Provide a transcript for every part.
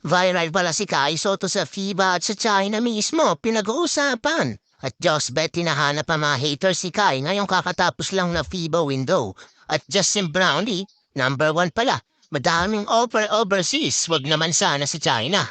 Viral pala si Kai Soto sa FIBA at sa China mismo, pinag-uusapan. At Diyos bet hinahanap ang mga haters si Kai ngayong kakatapos lang na FIBA window. At Justin Brownlee, number 1 pala. Madaming offer overseas, wag naman sana si China.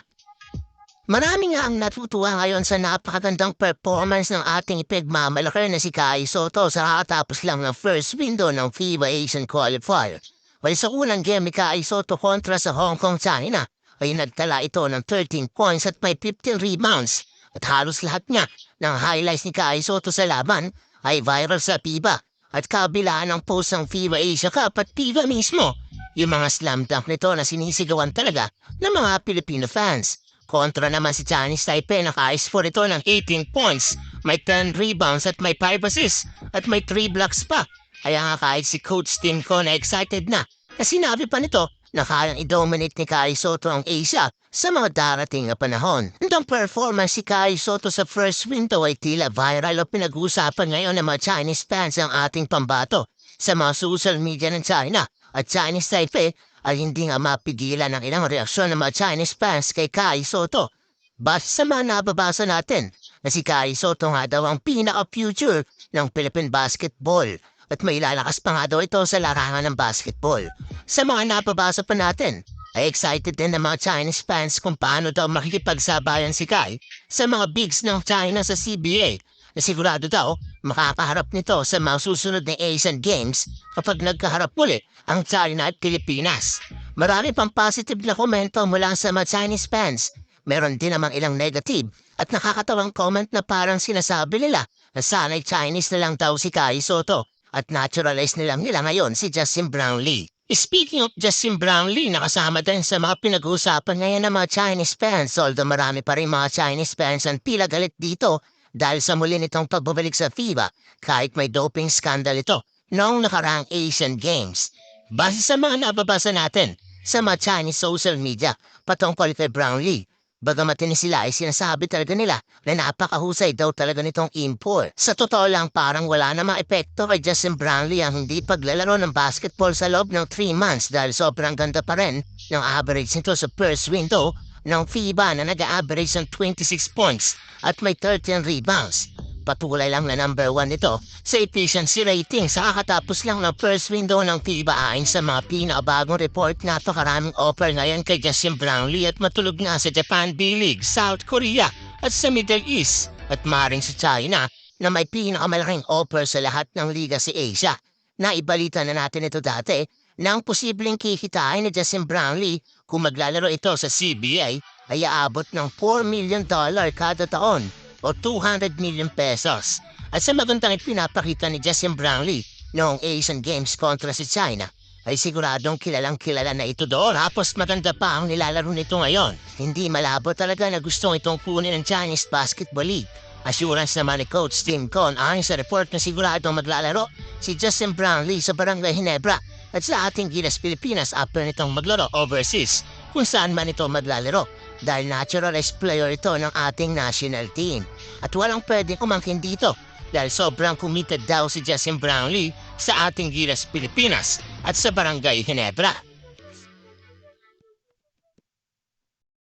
Marami nga ang natutuwa ngayon sa napakagandang performance ng ating ipagmamalaki na si Kai Soto sa kakatapos lang ng first window ng FIBA Asian Qualifier. Well, sa unang game ni Kai Soto kontra sa Hong Kong, China, ay nagtala ito ng 13 points at may 15 rebounds. At halos lahat nga ng highlights ni Kai Soto sa laban ay viral sa FIBA. At kabilaan ng post ng FIBA Asia Cup at FIBA mismo, yung mga slam dunk nito na sinisigawan talaga ng mga Filipino fans. Kontra naman si Chinese Taipei, naka-score ito ng 18 points, may 10 rebounds at may 5 assists at may 3 blocks pa. Kaya nga kahit si Coach Tim Ko na excited na sinabi pa nito na kayang i-dominate ni Kai Soto ang Asia sa mga darating na panahon. Ang performance si Kai Soto sa first window ay tila viral o pinag-uusapan ngayon ng mga Chinese fans ang ating pambato sa mga social media ng China at Chinese Taipei ay hindi nga mapigilan ang ilang reaksyon ng mga Chinese fans kay Kai Soto. Base sa mga nababasa natin na si Kai Soto nga daw ang pinaka-future ng Philippine basketball at may lalakas pa nga daw ito sa larangan ng basketball. Sa mga nababasa pa natin, ay excited din ng mga Chinese fans kung paano daw makikipagsabayan si Kai sa mga bigs ng China sa CBA na sigurado daw makakaharap nito sa mga susunod na Asian Games kapag nagkaharap muli ang China at Pilipinas. Marami pang positive na komento mula sa mga Chinese fans. Meron din namang ilang negative at nakakatawang comment na parang sinasabi nila na sana'y Chinese na lang daw si Kai Soto at naturalize nila ngayon si Justin Brownlee. Speaking of Justin Brownlee, nakasama din sa mga pinag-uusapan ngayon ng mga Chinese fans, although marami pa rin mga Chinese fans ang pila galit dito dahil sa muli nitong pagbabalik sa FIBA kahit may doping scandal ito noong nakaraang Asian Games. Base sa mga nababasa natin sa mga Chinese social media patungkol kay Brownlee, bagamat sila ay sinasabi talaga nila na napakahusay daw talaga nitong import. Sa totoo lang parang wala namang epekto kay Justin Brownlee ang hindi paglalaro ng basketball sa loob ng 3 months dahil sobrang ganda pa rin ng average nito sa first window ng FIBA na nag-average ng 26 points at may 13 rebounds. Patuloy lang na number 1 nito sa efficiency rating sa kakatapos lang ng first window ng FIBA ayon sa mga pinakabagong report. Napakaraming offer ngayon kay Justin Brownlee at matulog na sa Japan B-League, South Korea at sa Middle East at maring sa China na may pinakamalaking offer sa lahat ng liga si Asia. Naibalita na natin ito dati na ang posibleng kikitain ni Justin Brownlee kung maglalaro ito sa CBA ay aabot ng $4 million kada taon o 200 million pesos. At sa magandang ipinapakita ni Justin Brownlee noong Asian Games kontra si China, ay siguradong kilalang-kilala na ito doon. Tapos maganda pa ang nilalaro nito ngayon. Hindi malabo talaga na gustong itong kunin ng Chinese Basketball League. Assurance naman ni Coach Tim Con ayon sa report na siguradong maglalaro si Justin Brownlee sa Barangay Ginebra at sa ating Gilas Pilipinas after nitong maglaro overseas kung saan man ito maglalaro dahil naturalized player ito ng ating national team. At walang pwedeng umangkin dito dahil sobrang committed daw si Justin Brownlee sa ating Gilas Pilipinas at sa Barangay Ginebra.